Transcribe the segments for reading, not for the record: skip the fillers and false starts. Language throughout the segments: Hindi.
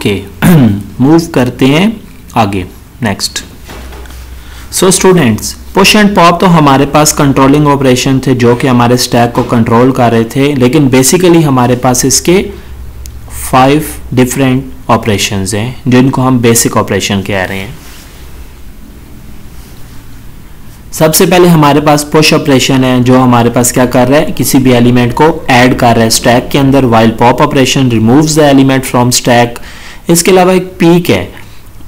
ओके मूव करते हैं आगे next. So students, push and pop तो हमारे पास कंट्रोलिंग ऑपरेशन थे जो कि हमारे स्टैक को कंट्रोल कर रहे थे, लेकिन बेसिकली हमारे पास इसके 5 डिफरेंट ऑपरेशंस हैं जिनको हम बेसिक ऑपरेशन कह रहे हैं। सबसे पहले हमारे पास पुश ऑपरेशन है जो हमारे पास क्या कर रहा है, किसी भी एलिमेंट को ऐड कर रहा है स्टैक के अंदर, while pop operation removes the element from stack. इसके अलावा एक पीक है,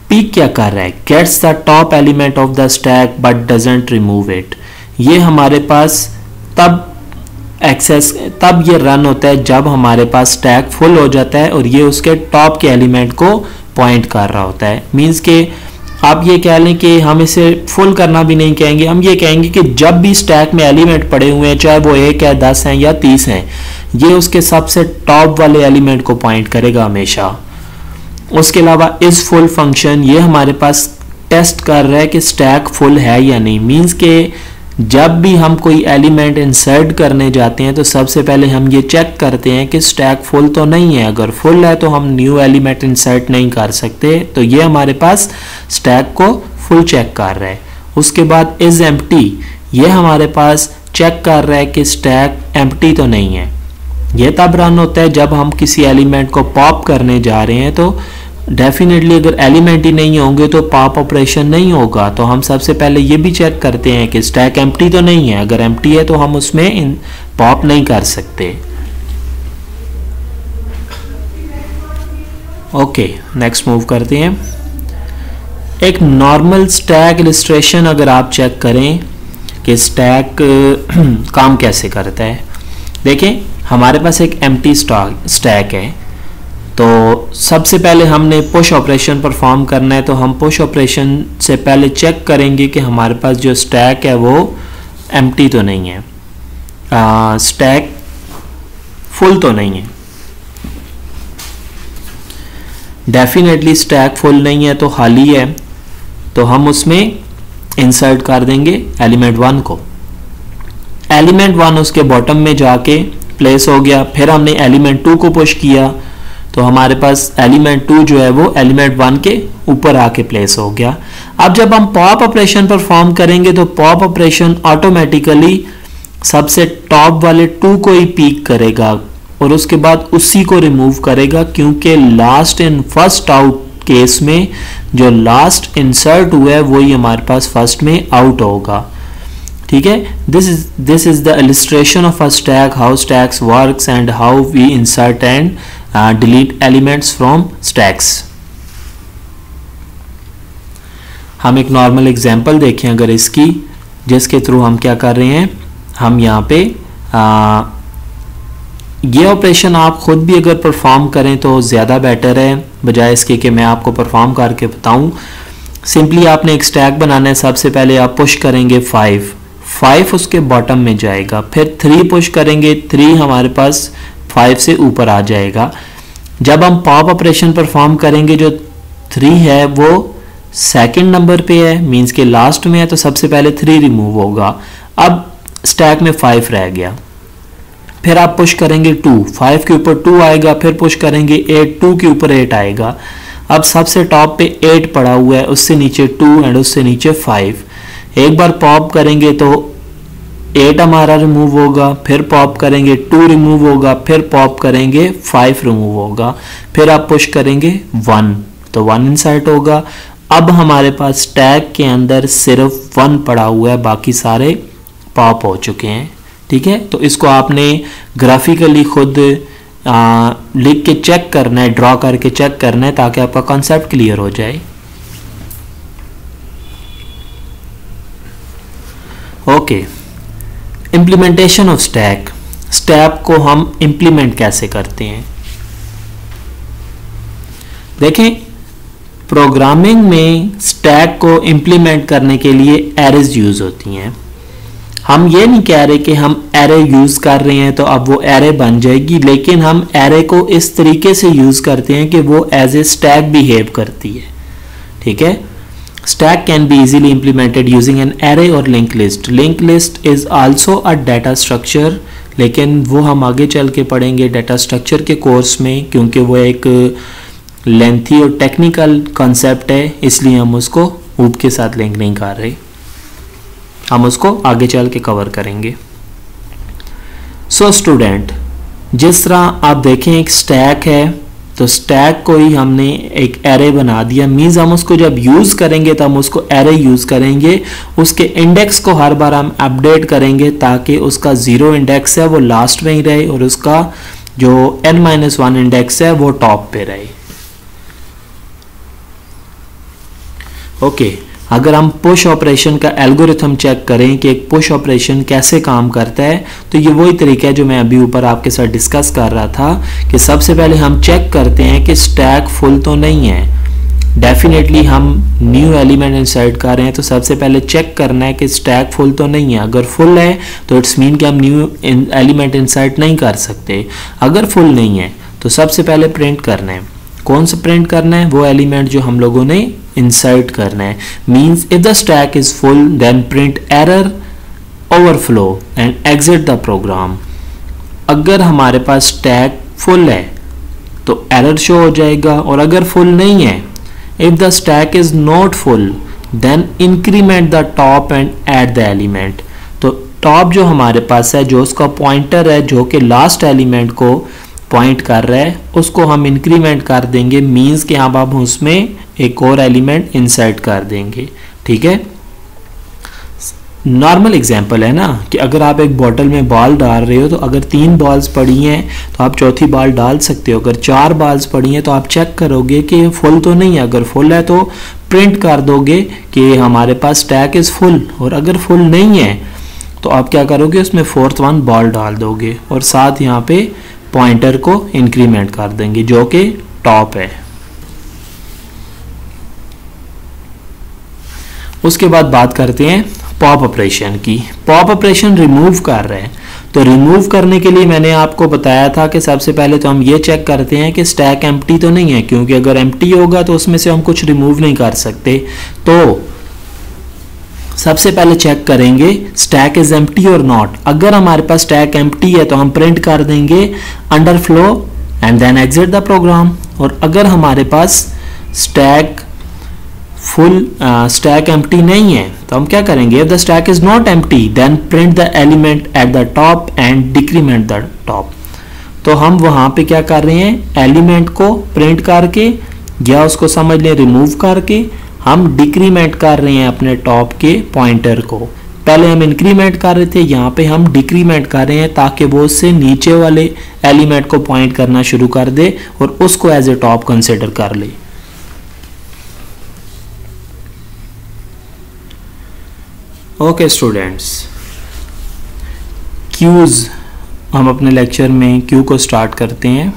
पीक क्या कर रहा है, gets the top element of the stack but doesn't remove it. ये हमारे पास तब ये रन होता है जब हमारे पास स्टैक फुल हो जाता है और ये उसके टॉप के एलिमेंट को पॉइंट कर रहा होता है। मींस के आप ये कह लें कि हम इसे फुल करना भी नहीं कहेंगे, हम ये कहेंगे कि जब भी स्टैक में एलिमेंट पड़े हुए हैं, चाहे वो 1 है, 10 हैं या 30 हैं, ये उसके सबसे टॉप वाले एलिमेंट को पॉइंट करेगा हमेशा। उसके अलावा इस फुल फंक्शन ये हमारे पास टेस्ट कर रहा है कि स्टैक फुल है या नहीं। मींस के जब भी हम कोई एलिमेंट इंसर्ट करने जाते हैं तो सबसे पहले हम ये चेक करते हैं कि स्टैक फुल तो नहीं है। अगर फुल है तो हम न्यू एलिमेंट इंसर्ट नहीं कर सकते, तो ये हमारे पास स्टैक को फुल चेक कर रहा है। उसके बाद इज एम्प्टी, ये हमारे पास चेक कर रहा है कि स्टैक एम्प्टी तो नहीं है। ये तब रन होता है जब हम किसी एलिमेंट को पॉप करने जा रहे हैं, तो डेफिनेटली अगर एलिमेंट ही नहीं होंगे तो पॉप ऑपरेशन नहीं होगा। तो हम सबसे पहले ये भी चेक करते हैं कि स्टैक एम्प्टी तो नहीं है, अगर एम्प्टी है तो हम उसमें पॉप नहीं कर सकते। ओके नेक्स्ट मूव करते हैं। एक नॉर्मल स्टैक इलस्ट्रेशन अगर आप चेक करें कि स्टैक काम कैसे करता है, देखें हमारे पास एक एम्प्टी स्टैक है, तो सबसे पहले हमने पुश ऑपरेशन परफॉर्म करना है। तो हम पुश ऑपरेशन से पहले चेक करेंगे कि हमारे पास जो स्टैक है वो एम्प्टी तो नहीं है, स्टैक फुल तो नहीं है। डेफिनेटली स्टैक फुल नहीं है तो खाली है, तो हम उसमें इंसर्ट कर देंगे एलिमेंट 1 को। एलिमेंट 1 उसके बॉटम में जाके प्लेस हो गया। फिर हमने एलिमेंट 2 को पुश किया तो हमारे पास एलिमेंट 2 जो है वो एलिमेंट 1 के ऊपर आके प्लेस हो गया। अब जब हम पॉप ऑपरेशन परफॉर्म करेंगे तो पॉप ऑपरेशन ऑटोमेटिकली सबसे टॉप वाले 2 को ही पीक करेगा और उसके बाद उसी को रिमूव करेगा, क्योंकि last in first out case में जो लास्ट इंसर्ट हुआ है वही हमारे पास फर्स्ट में आउट होगा। ठीक है, this is the illustration of a stack, how stacks works and how we insert and delete elements from stacks. हम एक नॉर्मल एग्जांपल देखें अगर इसकी, जिसके थ्रू हम क्या कर रहे हैं, हम यहाँ पे ये ऑपरेशन आप खुद भी अगर परफॉर्म करें तो ज़्यादा बेटर है, बजाय इसके कि मैं आपको परफॉर्म करके बताऊं। सिंपली आपने एक स्टैक बनाना है। सबसे पहले आप पुश करेंगे 5 उसके बॉटम में जाएगा, फिर 3 पुश करेंगे, 3 हमारे पास 5 से ऊपर आ जाएगा। जब हम पॉप ऑपरेशन परफॉर्म करेंगे जो 3 है वो सेकंड नंबर पे है, मींस के लास्ट में है, तो सबसे पहले 3 रिमूव होगा। अब स्टैक में 5 रह गया। फिर आप पुश करेंगे 2, 5 के ऊपर 2 आएगा, फिर पुश करेंगे 8, 2 के ऊपर 8 आएगा। अब सबसे टॉप पे 8 पड़ा हुआ है, उससे नीचे 2 एंड उससे नीचे 5। एक बार पॉप करेंगे तो 8 हमारा रिमूव होगा, फिर पॉप करेंगे 2 रिमूव होगा, फिर पॉप करेंगे 5 रिमूव होगा, फिर आप पुश करेंगे 1 तो 1 इंसर्ट होगा। अब हमारे पास स्टैक के अंदर सिर्फ 1 पड़ा हुआ है, बाकी सारे पॉप हो चुके हैं। ठीक है, तो इसको आपने ग्राफिकली खुद लिख के चेक करना है, ड्रॉ करके चेक करना है, ताकि आपका कॉन्सेप्ट क्लियर हो जाए। Okay, implementation of stack. Stack को हम इम्प्लीमेंट कैसे करते हैं, देखें प्रोग्रामिंग में स्टैक को इम्प्लीमेंट करने के लिए एरेज यूज होती हैं। हम ये नहीं कह रहे कि हम एरे यूज कर रहे हैं तो अब वो एरे बन जाएगी, लेकिन हम एरे को इस तरीके से यूज करते हैं कि वो एज ए स्टैक बिहेव करती है। ठीक है, stack can be easily implemented using an array or linked list. Linked list is also a data structure, लेकिन वो हम आगे चल के पढ़ेंगे डाटा स्ट्रक्चर के कोर्स में, क्योंकि वो एक लेंथी और टेक्निकल कॉन्सेप्ट है, इसलिए हम उसको ऊप के साथ लिंक नहीं कर रहे, हम उसको आगे चल के कवर करेंगे। सो स्टूडेंट, जिस तरह आप देखें एक स्टैक है, तो स्टैक को ही हमने एक एरे बना दिया, मीन्स हम उसको जब यूज़ करेंगे तो हम उसको एरे यूज़ करेंगे, उसके इंडेक्स को हर बार हम अपडेट करेंगे ताकि उसका 0 इंडेक्स है वो लास्ट में ही रहे और उसका जो n-1 इंडेक्स है वो टॉप पे रहे। ओके, अगर हम पुश ऑपरेशन का एल्गोरिथम चेक करें कि एक पुश ऑपरेशन कैसे काम करता है, तो ये वही तरीका है जो मैं अभी ऊपर आपके साथ डिस्कस कर रहा था कि सबसे पहले हम चेक करते हैं कि स्टैक फुल तो नहीं है। डेफिनेटली हम न्यू एलिमेंट इंसर्ट कर रहे हैं तो सबसे पहले चेक करना है कि स्टैक फुल तो नहीं है। अगर फुल है तो इट्स मीन कि हम न्यू एलिमेंट इंसर्ट नहीं कर सकते। अगर फुल नहीं है तो सबसे पहले प्रिंट करना है। कौन सा प्रिंट करना है? वो एलिमेंट जो हम लोगों ने इंसर्ट करना है। Means if the stack is full then print error overflow and exit the program. अगर हमारे पास स्टैक फुल है तो एरर शो हो जाएगा, और अगर फुल नहीं है, if the stack is not full then increment the top and add the element. तो टॉप जो हमारे पास है, जो उसका पॉइंटर है जो कि लास्ट एलिमेंट को पॉइंट कर रहा है, उसको हम इंक्रीमेंट कर देंगे। मीन्स कि अब हम उसमें एक और एलिमेंट इंसर्ट कर देंगे। ठीक है, नॉर्मल एग्जांपल है ना कि अगर आप एक बॉटल में बॉल डाल रहे हो तो अगर 3 बॉल्स पड़ी हैं तो आप चौथी बॉल डाल सकते हो। अगर 4 बॉल्स पड़ी हैं तो आप चेक करोगे कि फुल तो नहीं है। अगर फुल है तो प्रिंट कर दोगे कि हमारे पास स्टैक इज फुल, और अगर फुल नहीं है तो आप क्या करोगे, उसमें 4th 1 बॉल डाल दोगे और साथ यहाँ पे पॉइंटर को इंक्रीमेंट कर देंगे जो कि टॉप है। उसके बाद बात करते हैं पॉप ऑपरेशन की। पॉप ऑपरेशन रिमूव कर रहे हैं, तो रिमूव करने के लिए मैंने आपको बताया था कि सबसे पहले तो हम ये चेक करते हैं कि स्टैक एम्प्टी तो नहीं है, क्योंकि अगर एम्प्टी होगा तो उसमें से हम कुछ रिमूव नहीं कर सकते। तो सबसे पहले चेक करेंगे स्टैक इज एम्प्टी और नॉट। अगर हमारे पास स्टैक एम्प्टी है तो हम प्रिंट कर देंगे underflow and then exit the program. और अगर हमारे पास स्टैक स्टैक एम्प्टी नहीं है तो हम क्या करेंगे, if the stack is not empty then print the element at the top and decrement the top. तो हम वहां पे क्या कर रहे हैं, एलिमेंट को प्रिंट करके या उसको समझ लें रिमूव करके हम डिक्रीमेंट कर रहे हैं अपने टॉप के पॉइंटर को। पहले हम इंक्रीमेंट कर रहे थे, यहाँ पे हम डिक्रीमेंट कर रहे हैं ताकि वो उससे नीचे वाले एलिमेंट को पॉइंट करना शुरू कर दे और उसको एज ए टॉप कंसिडर कर ले। ओके स्टूडेंट्स, क्यूज हम अपने लेक्चर में क्यू को स्टार्ट करते हैं।